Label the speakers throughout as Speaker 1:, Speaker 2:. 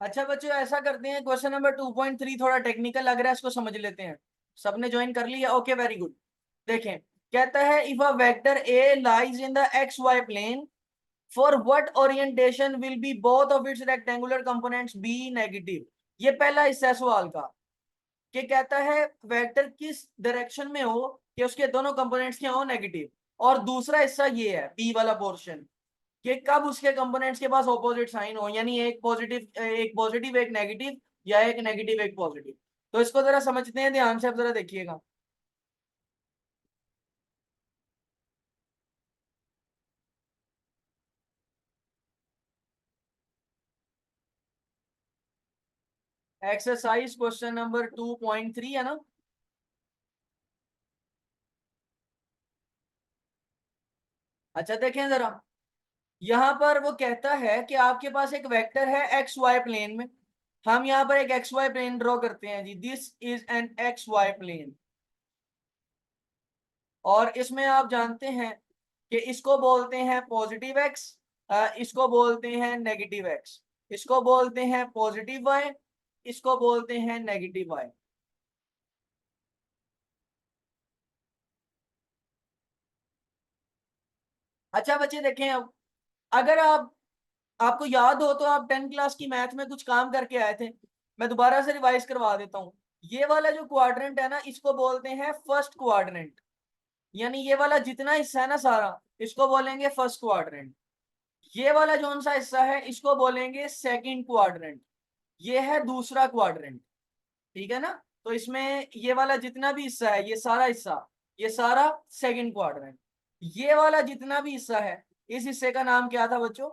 Speaker 1: अच्छा बच्चों, ऐसा करते हैं, क्वेश्चन नंबर 2.3 थोड़ा टेक्निकल लग रहा है, इसको समझ लेते हैं। सबने ज्वाइन कर लिया? Okay, very good. देखें, कहता है if a vector A lies in the X Y plane, for what orientation will be both of its rectangular components be negative. ये पहला हिस्सा है सवाल का, कि कहता है वेक्टर किस डायरेक्शन में हो कि उसके दोनों कंपोनेंट्स क्या हो, नेगेटिव। और दूसरा हिस्सा ये है बी वाला पोर्शन, कि कब उसके कंपोनेंट्स के पास ऑपोजिट साइन हो, यानी एक पॉजिटिव एक नेगेटिव, या एक नेगेटिव एक पॉजिटिव। तो इसको जरा समझते हैं, ध्यान से आप जरा देखिएगा। एक्सरसाइज क्वेश्चन नंबर 2.3 है ना। अच्छा देखें जरा, यहां पर वो कहता है कि आपके पास एक वेक्टर है एक्स वाई प्लेन में। हम यहाँ पर एक एक्स वाई प्लेन ड्रॉ करते हैं जी, this is an X Y plane. और इसमें आप जानते हैं कि इसको बोलते हैं पॉजिटिव एक्स, इसको बोलते हैं नेगेटिव एक्स, इसको बोलते हैं पॉजिटिव वाई, इसको बोलते हैं नेगेटिव वाई। अच्छा बच्चे देखें, अब अगर आपको याद हो तो आप 10th क्लास की मैथ में कुछ काम करके आए थे। मैं दोबारा से रिवाइज करवा देता हूँ। ये वाला जो क्वाड्रेंट है ना, इसको बोलते हैं फर्स्ट क्वाड्रेंट। यानी ये वाला जितना हिस्सा है ना सारा, इसको बोलेंगे फर्स्ट क्वाड्रेंट। ये वाला जो सा हिस्सा है, इसको बोलेंगे सेकंड क्वाड्रेंट। ये है दूसरा क्वाड्रेंट। ठीक है ना। तो इसमें ये वाला जितना भी हिस्सा है, ये सारा हिस्सा, ये सारा सेकंड क्वाड्रेंट। ये वाला जितना भी हिस्सा है, इस हिस्से का नाम क्या था बच्चों?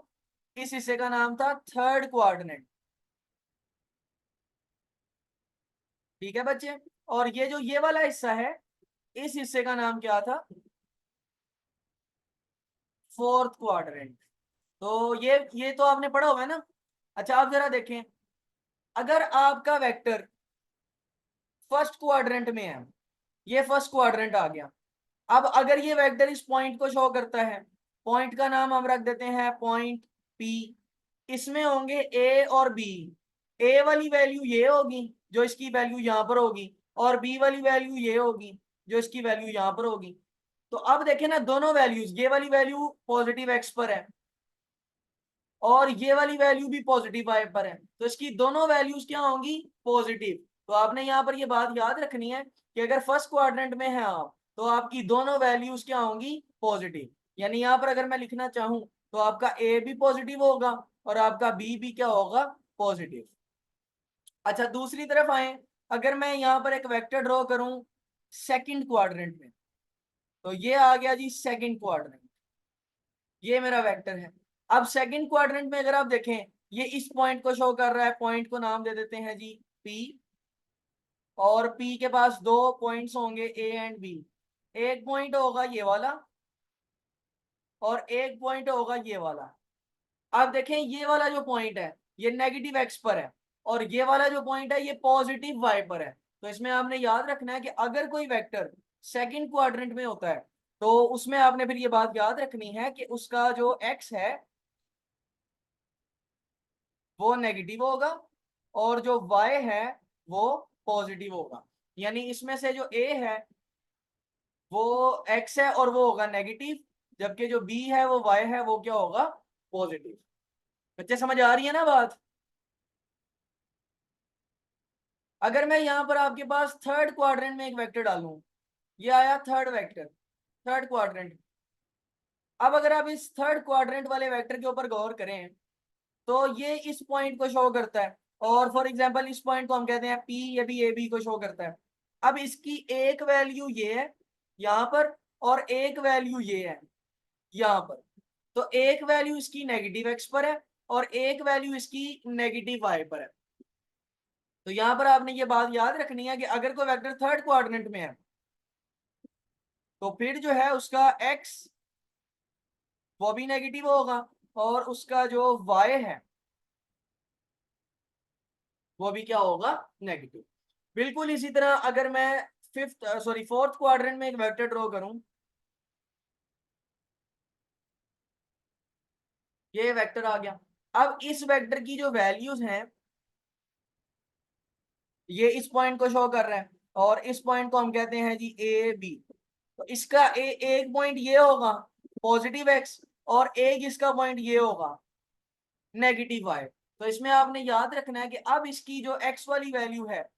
Speaker 1: इस हिस्से का नाम था थर्ड क्वाड्रेंट। ठीक है बच्चे। और ये जो ये वाला हिस्सा है, इस हिस्से का नाम क्या था? Fourth quadrant. तो ये तो आपने पढ़ा हुआ है ना। अच्छा आप जरा देखें, अगर आपका वेक्टर फर्स्ट क्वाड्रेंट में है, ये फर्स्ट क्वाड्रेंट आ गया। अब अगर ये वेक्टर इस पॉइंट को शो करता है, पॉइंट का नाम हम रख देते हैं पॉइंट पी। इसमें होंगे ए और बी। ए वाली वैल्यू ये होगी जो इसकी वैल्यू यहां पर होगी, और बी वाली वैल्यू ये होगी जो इसकी वैल्यू यहां पर होगी। तो अब देखें ना, दोनों वैल्यूज, ये वाली वैल्यू पॉजिटिव एक्स पर है और ये वाली वैल्यू भी पॉजिटिव वाई पर है, तो इसकी दोनों वैल्यूज क्या होंगी? पॉजिटिव। तो आपने यहाँ पर ये बात याद रखनी है कि अगर फर्स्ट क्वाड्रेंट में है आप, तो आपकी दोनों वैल्यूज क्या होंगी? पॉजिटिव। यानी यहाँ पर अगर मैं लिखना चाहूं, तो आपका ए भी पॉजिटिव होगा और आपका बी भी क्या होगा? पॉजिटिव। अच्छा दूसरी तरफ आए, अगर मैं यहाँ पर एक वेक्टर ड्रॉ करूं सेकंड क्वाड्रेंट में, तो ये आ गया जी सेकंड क्वाड्रेंट। ये मेरा वेक्टर है। अब सेकंड क्वाड्रेंट में अगर आप देखें, ये इस पॉइंट को शो कर रहा है, पॉइंट को नाम दे देते हैं जी पी। और पी के पास दो पॉइंट्स होंगे ए एंड बी। एक पॉइंट होगा ये वाला और एक पॉइंट होगा ये वाला। अब देखें, ये वाला जो पॉइंट है, ये नेगेटिव एक्स पर है, और ये वाला जो पॉइंट है, ये पॉजिटिव वाई पर है। तो इसमें आपने याद रखना है कि अगर कोई वेक्टर सेकंड क्वाड्रेंट में होता है, तो उसमें आपने फिर ये बात याद रखनी है कि उसका जो एक्स है वो नेगेटिव होगा, और जो y है वो पॉजिटिव होगा। यानी इसमें से जो a है वो x है और वो होगा नेगेटिव, जबकि जो b है वो y है, वो क्या होगा? पॉजिटिव। बच्चे समझ आ रही है ना बात? अगर मैं यहाँ पर आपके पास थर्ड क्वाड्रेंट में एक वेक्टर डालूं, ये आया थर्ड वेक्टर, थर्ड क्वाड्रेंट। अब अगर आप इस थर्ड क्वाड्रेंट वाले वेक्टर के ऊपर गौर करें, तो ये इस पॉइंट को शो करता है, और फॉर एग्जांपल इस पॉइंट को हम कहते हैं पी, ये भी ए बी को शो करता है। अब इसकी एक वैल्यू ये है यहाँ पर, और एक वैल्यू ये है यहाँ पर। तो एक वैल्यू इसकी नेगेटिव एक्स पर है और एक वैल्यू इसकी नेगेटिव वाई पर है। तो यहाँ पर आपने ये बात याद रखनी है कि अगर कोई वेक्टर थर्ड क्वाड्रेंट में है, तो फिर जो है उसका एक्स वो भी नेगेटिव होगा, और उसका जो वाई है वो भी क्या होगा? नेगेटिव। बिल्कुल इसी तरह अगर मैं फोर्थ क्वाड्रेंट में एक वेक्टर ड्रॉ करूं, ये वेक्टर आ गया। अब इस वेक्टर की जो वैल्यूज हैं, ये इस पॉइंट को शो कर रहा है और इस पॉइंट को हम कहते हैं जी ए बी। तो इसका एक पॉइंट ये होगा पॉजिटिव एक्स और एक इसका पॉइंट ये होगा नेगेटिव वाई। तो इसमें आपने याद रखना है कि अब इसकी जो एक्स वाली वैल्यू है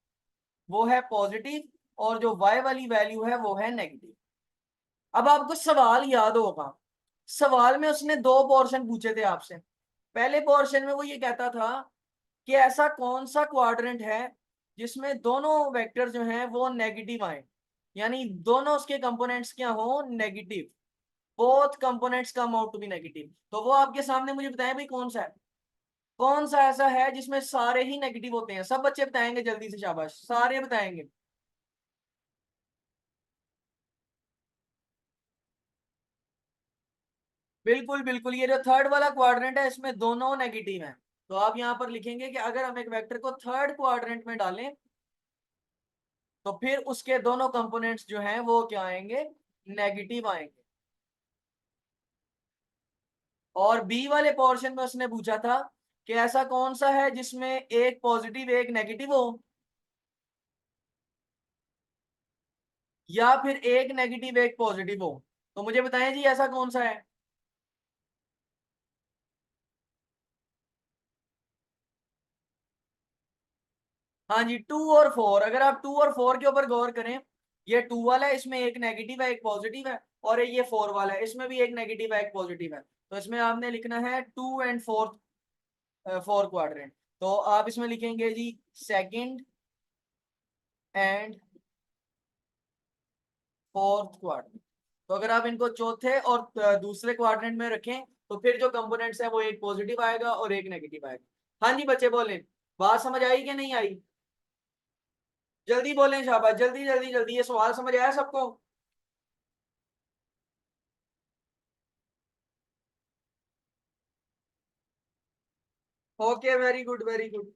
Speaker 1: वो है पॉजिटिव और जो वाई वाली वैल्यू है वो है नेगेटिव। अब आपको सवाल याद होगा, सवाल में उसने दो पोर्शन पूछे थे आपसे। पहले पोर्शन में वो ये कहता था कि ऐसा कौन सा क्वाड्रेंट है जिसमें दोनों वेक्टर जो हैं वो नेगेटिव आए, यानी दोनों उसके कंपोनेंट्स क्या हो negative, both components come out to be negative. तो वो आपके सामने मुझे बताएं भाई कौन सा है, कौन सा ऐसा है जिसमें सारे ही नेगेटिव होते हैं। सब बच्चे बताएंगे जल्दी से, शाबाश सारे बताएंगे। बिल्कुल बिल्कुल, ये जो थर्ड वाला क्वाड्रेंट है इसमें दोनों नेगेटिव हैं। तो आप यहाँ पर लिखेंगे कि अगर हम एक वेक्टर को थर्ड क्वाड्रेंट में डालें तो फिर उसके दोनों कंपोनेंट्स जो हैं वो क्या आएंगे, नेगेटिव आएंगे। और बी वाले पोर्शन में उसने पूछा था कि ऐसा कौन सा है जिसमें एक पॉजिटिव एक नेगेटिव हो, या फिर एक नेगेटिव एक पॉजिटिव हो। तो मुझे बताएं जी ऐसा कौन सा है। हाँ जी, 2 और 4, अगर आप 2 और 4 के ऊपर गौर करें, ये 2 वाला है इसमें एक नेगेटिव है एक पॉजिटिव है, और ये 4 वाला है इसमें भी एक नेगेटिव है एक पॉजिटिव है। तो इसमें आपने लिखना है 2 एंड 4 क्वाड्रेंट। तो आप इसमें लिखेंगे जी सेकंड एंड फोर्थ क्वाड्रेंट। तो अगर आप इनको चौथे और दूसरे क्वाड्रेंट में रखें तो फिर जो कंपोनेंट्स है वो एक पॉजिटिव आएगा और एक नेगेटिव आएगा। हाँ जी बच्चे बोले, बात समझ आई कि नहीं आई, जल्दी बोलें शाबाश, जल्दी जल्दी जल्दी, ये सवाल समझ आया सबको। Okay very good very good.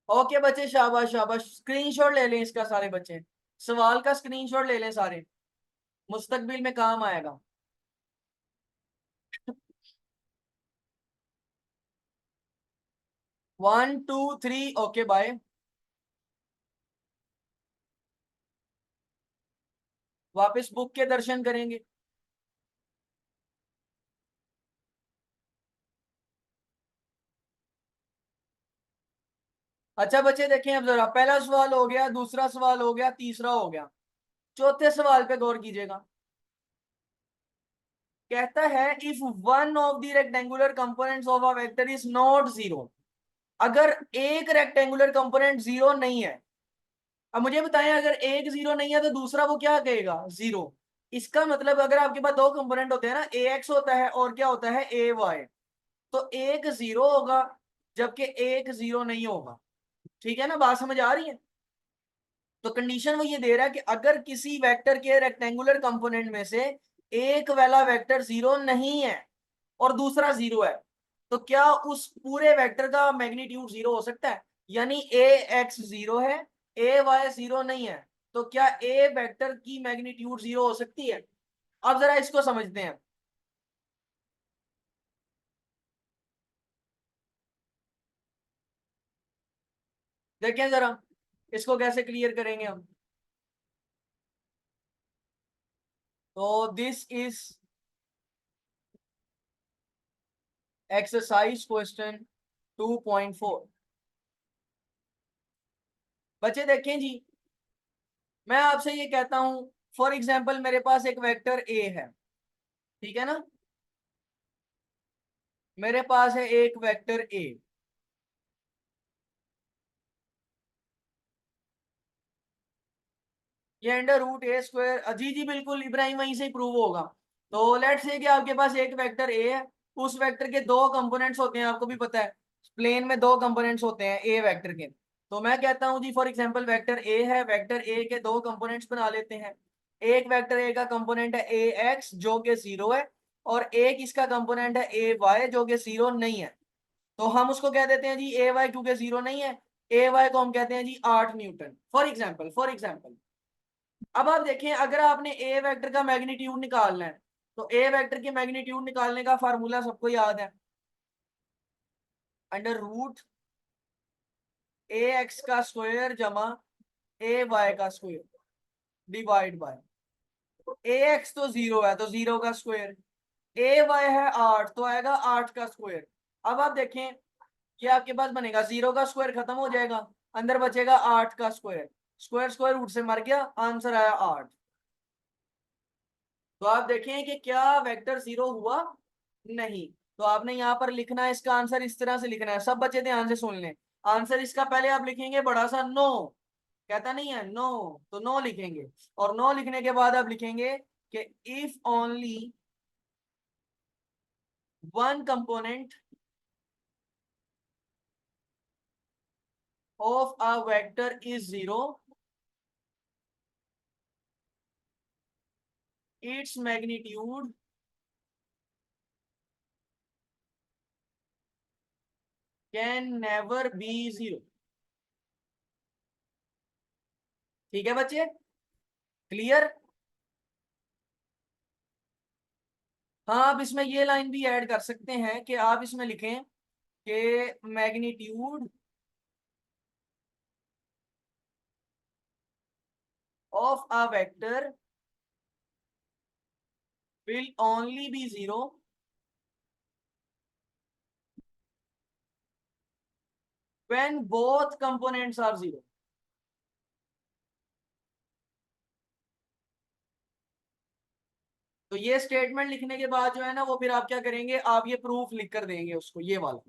Speaker 1: Okay बच्चे शाबाश शाबाश, स्क्रीनशॉट ले लें इसका सारे बच्चे, सवाल का स्क्रीनशॉट ले लें सारे, मुस्तकबिल में काम आएगा। 1 2 3 ओके बाय। वापस बुक के दर्शन करेंगे। अच्छा बच्चे देखें अब जरा, पहला सवाल हो गया, दूसरा सवाल हो गया, तीसरा हो गया, चौथे सवाल पे गौर कीजिएगा। कहता है if one of the rectangular components of a vector is not zero, अगर एक रेक्टेंगुलर कंपोनेंट जीरो नहीं है। अब मुझे बताएं अगर एक जीरो नहीं है तो दूसरा वो क्या कहेगा, जीरो। इसका मतलब अगर आपके पास दो कंपोनेंट होते हैं ना, ए एक्स होता है और क्या होता है ए वाई, तो एक जीरो होगा जबकि एक जीरो नहीं होगा। ठीक है ना, बात समझ आ रही है। तो कंडीशन वो ये दे रहा है कि अगर किसी वेक्टर के रेक्टेंगुलर कंपोनेंट में से एक वाला वेक्टर जीरो नहीं है और दूसरा जीरो है, तो क्या उस पूरे वेक्टर का मैग्नीट्यूड जीरो हो सकता है। यानी ए एक्स जीरो है, ए वाई जीरो नहीं है, तो क्या ए वेक्टर की मैग्नीट्यूड जीरो हो सकती है। अब जरा इसको समझते हैं, देखें जरा इसको कैसे क्लियर करेंगे हम। तो दिस इज एक्सरसाइज क्वेश्चन 2.4। बच्चे देखें जी, मैं आपसे ये कहता हूं फॉर एग्जाम्पल मेरे पास एक वेक्टर ए है, ठीक है ना, मेरे पास है एक वेक्टर ए, ये अंडर रूट ए स्क्वायर, जी जी बिल्कुल इब्राहिम वहीं से प्रूव होगा। तो लेट्स से कि आपके पास एक वेक्टर ए है, उस वेक्टर के दो कंपोनेंट्स होते हैं, आपको भी पता है प्लेन में दो कंपोनेंट्स होते हैं ए वेक्टर के। तो मैं कहता हूं जी फॉर एग्जांपल वेक्टर ए है, वेक्टर ए के दो कंपोनेंट्स बना लेते हैं। एक वेक्टर ए का कंपोनेंट है ए एक्स जो कि जीरो है, और एक इसका कंपोनेंट है ए वाई जो कि जीरो नहीं है। तो हम उसको कह देते हैं जी ए वाई क्योंकि जीरो नहीं है, ए वाई को हम कहते हैं जी 8 न्यूटन, फॉर एग्जाम्पल। अब आप देखें, अगर आपने ए वेक्टर का मैग्नीट्यूड निकालना है, तो ए वेक्टर के मैग्नीट्यूड निकालने का फार्मूला सबको याद है, अंडर रूट ए एक्स का स्क्वायर जमा ए वाई का square divide by A x तो 0 है तो 0 का स्क्वायर, ए वाई है 8 तो आएगा 8 का स्क्वायर। अब आप देखें, ये आपके पास बनेगा 0 का स्क्वायर खत्म हो जाएगा, अंदर बचेगा 8 का स्क्वायर, स्क्वायर स्क्वायर रूट से मर गया, आंसर आया 8। तो आप देखें कि क्या वेक्टर 0 हुआ? नहीं। तो आपने यहाँ पर लिखना है, इसका आंसर इस तरह से लिखना है, सब बच्चे ध्यान से सुन लें। आंसर इसका पहले आप लिखेंगे बड़ा सा नो, कहता नहीं है नो, तो नो लिखेंगे, और नो लिखने के बाद आप लिखेंगे कि if only one component of a vector is 0, its magnitude can never be 0। ठीक है बच्चे, क्लियर? हाँ, आप इसमें ये लाइन भी ऐड कर सकते हैं कि आप इसमें लिखें कि magnitude of a vector will only be 0 when both components are 0। तो ये स्टेटमेंट लिखने के बाद जो है ना, वो फिर आप क्या करेंगे, आप ये प्रूफ लिख कर देंगे उसको, ये वाला।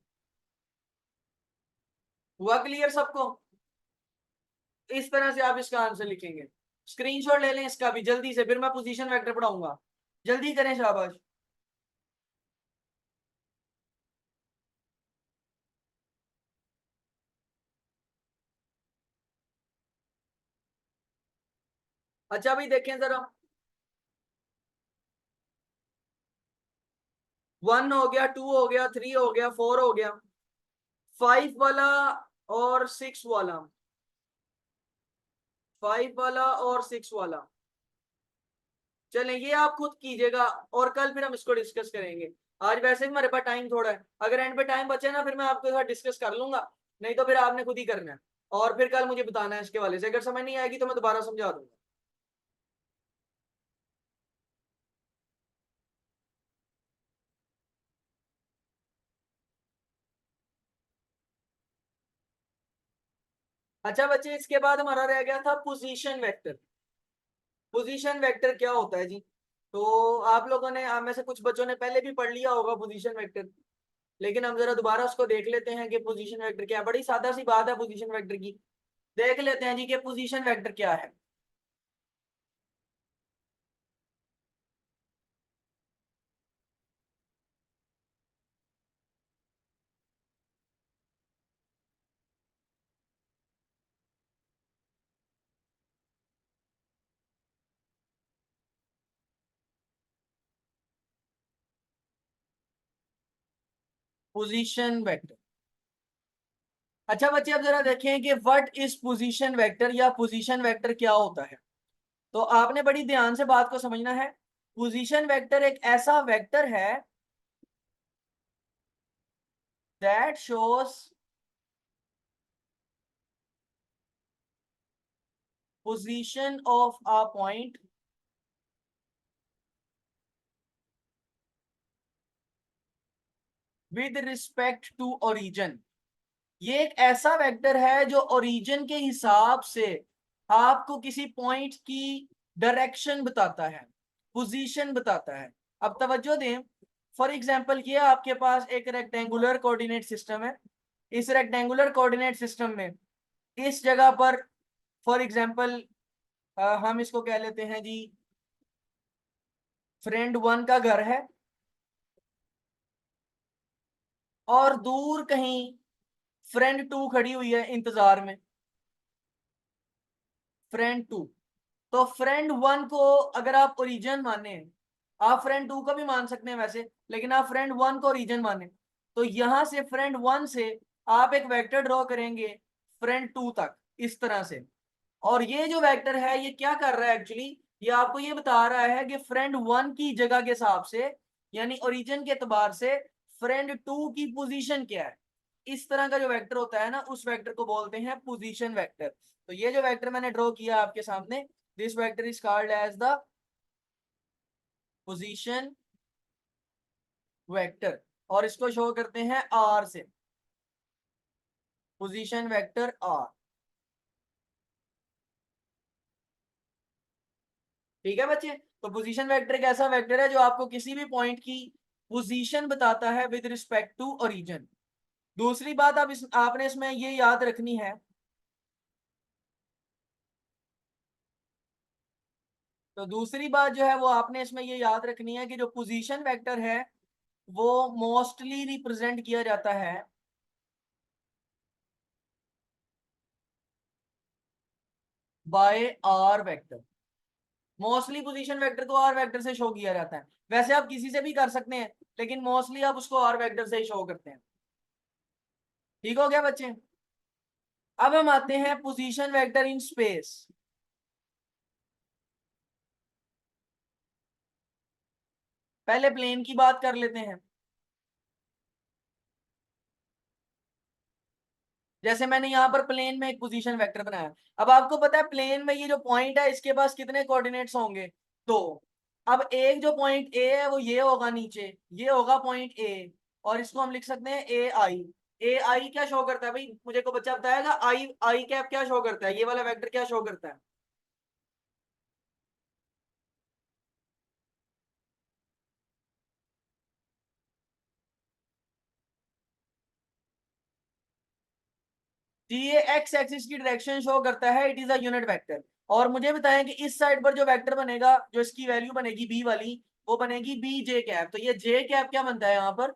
Speaker 1: हुआ क्लियर सबको? इस तरह से आप इसका आंसर लिखेंगे। स्क्रीनशॉट ले लें इसका भी जल्दी से, फिर मैं पोजीशन वेक्टर पढ़ाऊंगा। जल्दी करें, शाबाश। अच्छा भाई देखें जरा, 1 हो गया, 2 हो गया, 3 हो गया, 4 हो गया, 5 वाला और 6 वाला, 5 वाला और 6 वाला, चलें ये आप खुद कीजिएगा, और कल फिर हम इसको डिस्कस करेंगे। आज वैसे भी हमारे पास टाइम थोड़ा है, अगर एंड पे टाइम बचे ना, फिर मैं आपके साथ डिस्कस कर लूंगा, नहीं तो फिर आपने खुद ही करना है, और फिर कल मुझे बताना है इसके वाले से, अगर समझ नहीं आएगी तो मैं दोबारा समझा दूंगा। अच्छा बच्चे, इसके बाद हमारा रह गया था पोजीशन वेक्टर। पोजीशन वेक्टर क्या होता है जी? तो आप लोगों ने, आप में से कुछ बच्चों ने पहले भी पढ़ लिया होगा पोजीशन वेक्टर, लेकिन हम जरा दोबारा उसको देख लेते हैं कि पोजीशन वेक्टर क्या है। बड़ी सादा सी बात है पोजीशन वेक्टर की, देख लेते हैं जी कि पोजीशन वेक्टर क्या है। पोजीशन वेक्टर, अच्छा बच्चे अब जरा देखें कि व्हाट इज पोजीशन वेक्टर, या पोजीशन वेक्टर क्या होता है। तो आपने बड़ी ध्यान से बात को समझना है। पोजीशन वेक्टर एक ऐसा वेक्टर है that shows position of a point with respect to origin. ये एक ऐसा वेक्टर है जो ओरिजिन के हिसाब से आपको किसी पॉइंट की डायरेक्शन बताता है, पोजीशन बताता है। अब तवज्जो दें, फॉर एग्जांपल ये आपके पास एक रेक्टेंगुलर कोऑर्डिनेट सिस्टम है। इस रेक्टेंगुलर कोऑर्डिनेट सिस्टम में इस जगह पर, फॉर एग्जांपल हम इसको कह लेते हैं जी, फ्रेंड 1 का घर है, और दूर कहीं फ्रेंड 2 खड़ी हुई है इंतजार में, फ्रेंड 2। तो फ्रेंड 1 को अगर आप ओरिजिन माने, आप फ्रेंड 2 को भी मान सकते हैं वैसे, लेकिन आप फ्रेंड 1 को ओरिजिन माने, तो यहां से फ्रेंड 1 से आप एक वेक्टर ड्रॉ करेंगे फ्रेंड 2 तक, इस तरह से। और ये जो वेक्टर है ये क्या कर रहा है एक्चुअली, ये आपको ये बता रहा है कि फ्रेंड 1 की जगह के हिसाब से, यानी ओरिजिन के एतबार से फ्रेंड 2 की पोजीशन क्या है। इस तरह का जो वेक्टर होता है ना, उस वेक्टर को बोलते हैं पोजीशन वेक्टर। तो ये जो वेक्टर मैंने ड्रॉ किया आपके सामने, this vector is called as the position vector, और इसको शो करते हैं आर से, पोजीशन वेक्टर आर। ठीक है बच्चे। तो पोजीशन वेक्टर एक ऐसा वेक्टर है जो आपको किसी भी पॉइंट की पोजीशन बताता है विद रिस्पेक्ट टू ओरिजिन। दूसरी बात आपने इसमें ये याद रखनी है, तो दूसरी बात जो है वो आपने इसमें ये याद रखनी है कि जो पोजीशन वेक्टर है वो मोस्टली रिप्रेजेंट किया जाता है by R vector. Mostly position vector को आर वेक्टर से शो किया जाता है, वैसे आप किसी से भी कर सकते हैं, लेकिन मोस्टली आप उसको आर वेक्टर से ही शो करते हैं। ठीक हो गया बच्चे। अब हम आते हैं पोजीशन वेक्टर इन स्पेस। पहले प्लेन की बात कर लेते हैं। जैसे मैंने यहाँ पर प्लेन में एक पोजीशन वेक्टर बनाया, अब आपको पता है प्लेन में ये जो पॉइंट है इसके पास कितने कोऑर्डिनेट्स होंगे, दो। अब एक जो पॉइंट ए है वो ये होगा नीचे, ये होगा पॉइंट ए, और इसको हम लिख सकते हैं ए आई। ए आई क्या शो करता है भाई, मुझे को बच्चा बताएगा, आई आई कैप क्या शो करता है, ये वाला वेक्टर क्या शो करता है। जी, ये एक्स एक्सिस की डायरेक्शन शो करता है, it is a unit vector. और मुझे बताएं कि इस साइड पर जो वेक्टर बनेगा, जो इसकी वैल्यू बनेगी बी वाली, वो बनेगी बी जे कैप। तो ये जे कैप क्या बनता है यहाँ पर,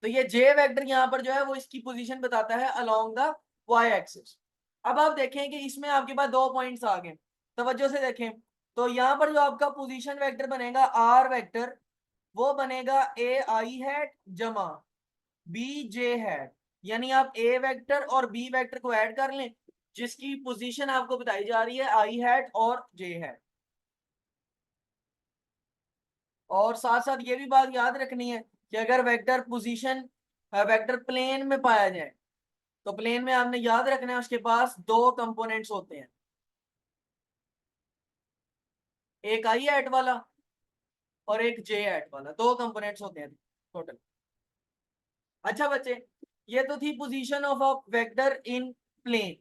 Speaker 1: तो ये जे वेक्टर यहाँ पर जो है वो इसकी पोजीशन बताता है अलोंग द वाई एक्सिस। अब आप देखें कि इसमें आपके पास दो पॉइंट्स आ गए, तवज्जो से देखें। तो यहाँ पर जो आपका पोजीशन वेक्टर बनेगा आर वेक्टर, वो बनेगा ए आई हैट जमा बी जे हैट, यानी आप ए वेक्टर और बी वेक्टर को ऐड कर लें, जिसकी पोजीशन आपको बताई जा रही है आई हैट और जे हैट। और साथ साथ ये भी बात याद रखनी है कि अगर वेक्टर पोजीशन वेक्टर प्लेन में पाया जाए, तो प्लेन में आपने याद रखना है उसके पास दो कंपोनेंट्स होते हैं, एक आई एट वाला और एक जे एट वाला, दो कंपोनेंट्स होते हैं टोटल। अच्छा बच्चे, ये तो थी position of a vector in plane.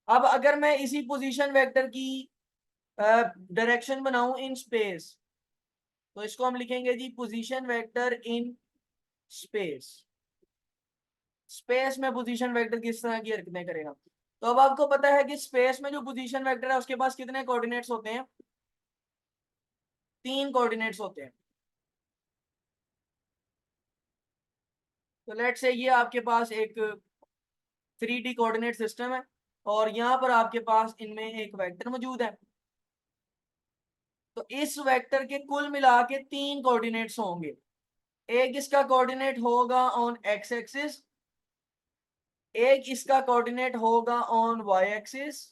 Speaker 1: अब अगर मैं इसी पोजीशन वेक्टर की डायरेक्शन बनाऊं इन स्पेस, तो इसको हम लिखेंगे जी position vector in space. Space में पोजीशन वेक्टर किस तरह की हरकतें करेगा। तो अब आपको पता है कि स्पेस में जो पोजीशन वेक्टर है उसके पास कितने कोऑर्डिनेट्स होते हैं, तीन कोऑर्डिनेट्स होते हैं। तो लेट्स से ये आपके पास एक 3D कोऑर्डिनेट सिस्टम है, और यहाँ पर आपके पास इनमें एक वेक्टर मौजूद है। तो इस वेक्टर के कुल मिला के तीन कोऑर्डिनेट्स होंगे। एक इसका कोऑर्डिनेट होगा ऑन एक्स एक्सिस, एक इसका कोऑर्डिनेट होगा ऑन वाई एक्सिस,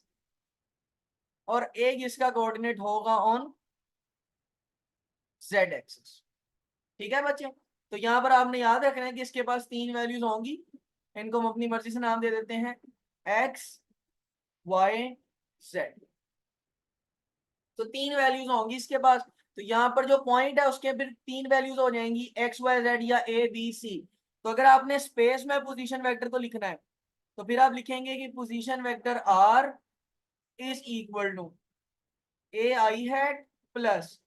Speaker 1: और एक इसका कोऑर्डिनेट होगा ऑन जेड एक्सिस। ठीक है बच्चे। तो यहां पर आपने याद रखना है कि इसके पास तीन वैल्यूज होंगी, इनको हम अपनी मर्जी से नाम दे देते हैं एक्स वाई जेड। तो तीन वैल्यूज होंगी इसके पास। तो यहाँ पर जो पॉइंट है उसके फिर तीन वैल्यूज हो जाएंगी एक्स वाई जेड या ए बी सी। तो अगर आपने स्पेस में पोजीशन वेक्टर को लिखना है, तो फिर आप लिखेंगे कि position vector R is equal to A I hat plus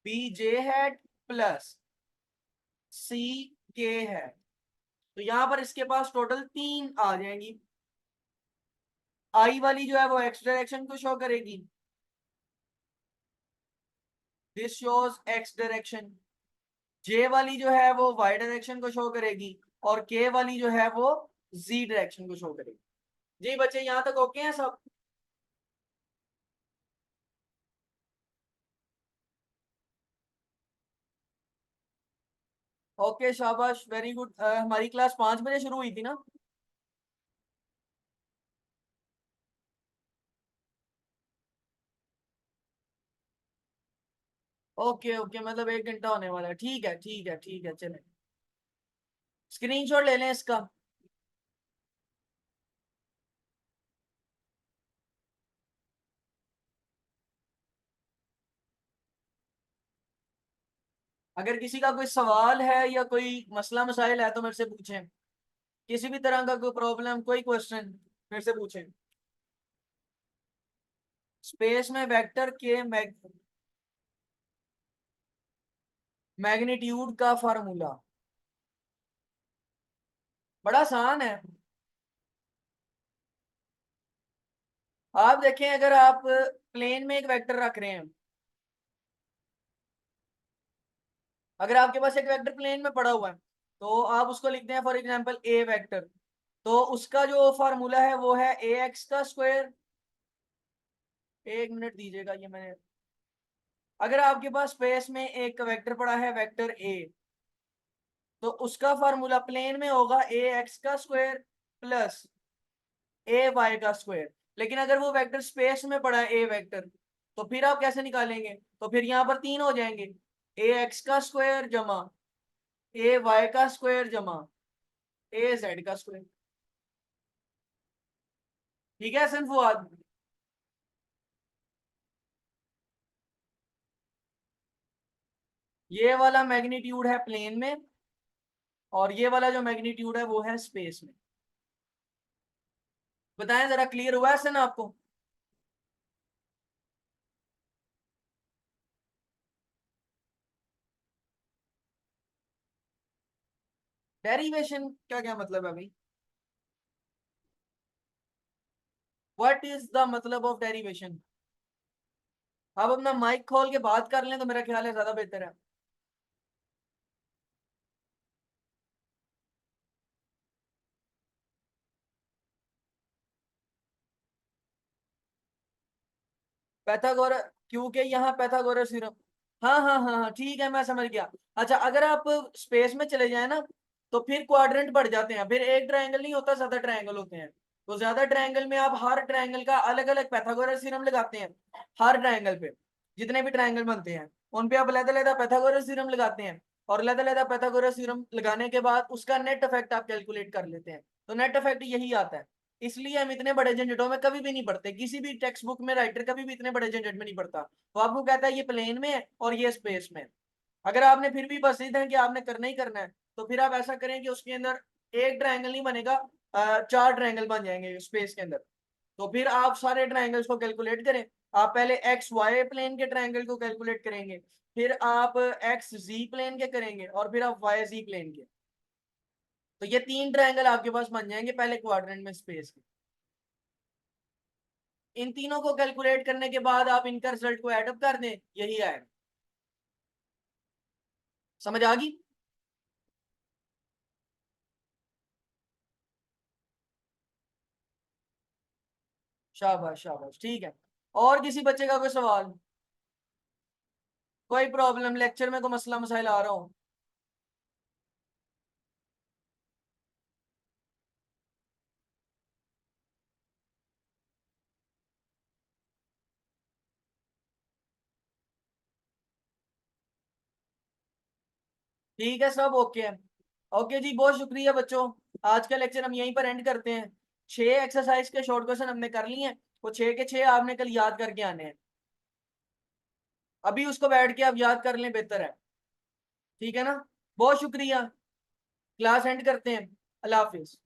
Speaker 1: B J hat plus C के है। तो यहां पर इसके पास टोटल तीन आ जाएंगी। आई वाली जो है वो एक्स डायरेक्शन को शो करेगी, दिस शोज एक्स डायरेक्शन। जे वाली जो है वो वाई डायरेक्शन को शो करेगी, और के वाली जो है वो जी डायरेक्शन को शो करेगी। जी बच्चे, यहां तक ओके हैं सब। ओके शाबाश, वेरी गुड। हमारी क्लास 5 बजे शुरू हुई थी ना? ओके ओके, मतलब 1 घंटा होने वाला है। ठीक है ठीक है ठीक है, चले। स्क्रीनशॉट ले लें इसका। अगर किसी का कोई सवाल है या कोई मसला मसाइल है तो मेरे से पूछें। किसी भी तरह का कोई प्रॉब्लम, कोई क्वेश्चन, मेरे से पूछें। स्पेस में वेक्टर के मैग्नीट्यूड का फार्मूला बड़ा आसान है। आप देखें, अगर आप प्लेन में एक वेक्टर रख रहे हैं, अगर आपके पास एक वेक्टर प्लेन में पड़ा हुआ है, तो आप उसको लिखते हैं फॉर एग्जांपल ए वेक्टर। तो उसका जो फार्मूला है वो है ए एक्स का स्क्वायर। 1 मिनट दीजिएगा, ये मैंने, अगर आपके पास स्पेस में एक वेक्टर पड़ा है वेक्टर ए, तो उसका फार्मूला प्लेन में होगा ए एक्स का स्क्वायर प्लस ए वाई का स्क्वायर। लेकिन अगर वो वेक्टर स्पेस में पड़ा है ए वेक्टर, तो फिर आप कैसे निकालेंगे? तो फिर यहाँ पर 3 हो जाएंगे, ए एक्स का स्क्वायर जमा ए वाई का स्क्वायर जमा ए जेड का स्क्वायर। ठीक है हसन फुआद? ये वाला मैग्नीट्यूड है प्लेन में, और ये वाला जो मैग्नीट्यूड है वो है स्पेस में। बताएं जरा, क्लियर हुआ है हसन आपको? डेरिवेशन क्या क्या मतलब है भाई? व्हाट इज द मतलब ऑफ डेरिवेशन? आप अपना माइक खोल के बात कर लें तो मेरा ख्याल है ज्यादा बेहतर है। पैथागोरस, क्योंकि यहाँ पैथागोरस थ्योरम। हाँ हाँ हाँ हाँ, ठीक है, मैं समझ गया। अच्छा, अगर आप स्पेस में चले जाए ना, तो फिर क्वाड्रेंट बढ़ जाते हैं, फिर एक ट्रायंगल नहीं होता, ज्यादा ट्रायंगल होते हैं। तो ज्यादा ट्रायंगल में आप हर ट्रायंगल का अलग अलग पैथागोरस थ्योरम लगाते हैं। हर ट्रायंगल पे जितने भी ट्रायंगल बनते हैं, उन पे आप अलग-अलग पैथागोरस थ्योरम लगाते हैं। और अलग-अलग पैथागोरस थ्योरम लगाने के बाद उसका नेट इफेक्ट आप कैलकुलेट कर लेते हैं। तो नेट इफेक्ट यही आता है। इसलिए हम इतने बड़े झंझटों में कभी भी नहीं पढ़ते, किसी भी टेक्स्ट बुक में राइटर कभी भी इतने बड़े झंझट में नहीं पढ़ता। वो आपको कहता है ये प्लेन में है और ये स्पेस में है। अगर आपने फिर भी बस इधर कि आपने करना ही करना है, तो फिर आप ऐसा करें कि उसके अंदर एक ट्रायंगल नहीं बनेगा, 4 ट्रायंगल बन जाएंगे स्पेस के अंदर। तो फिर आप सारे ट्रायंगल्स को कैलकुलेट करें। आप पहले एक्स वाई प्लेन के ट्रायंगल को कैलकुलेट करेंगे, फिर आप एक्स जी प्लेन के करेंगे, और फिर आप वाई जी प्लेन के। तो ये 3 ट्रायंगल आपके पास बन जाएंगे पहले क्वाड्रेंट में स्पेस के। इन तीनों को कैलकुलेट करने के बाद आप इनका रिजल्ट को एडअप कर दें, यही आएगा। समझ आ गई? शाबाश शाबाश, ठीक है। और किसी बच्चे का कोई सवाल, कोई प्रॉब्लम, लेक्चर में कोई मसला मसाइल आ रहा हो? ठीक है, सब ओके है। ओके जी, बहुत शुक्रिया बच्चों। आज का लेक्चर हम यहीं पर एंड करते हैं। 6 एक्सरसाइज के शॉर्ट क्वेश्चन हमने कर लिए हैं, वो 6 के 6 आपने कल याद करके आने हैं। अभी उसको बैठ के आप याद कर लें, बेहतर है। ठीक है ना? बहुत शुक्रिया। क्लास एंड करते हैं। अल्लाह हाफिज।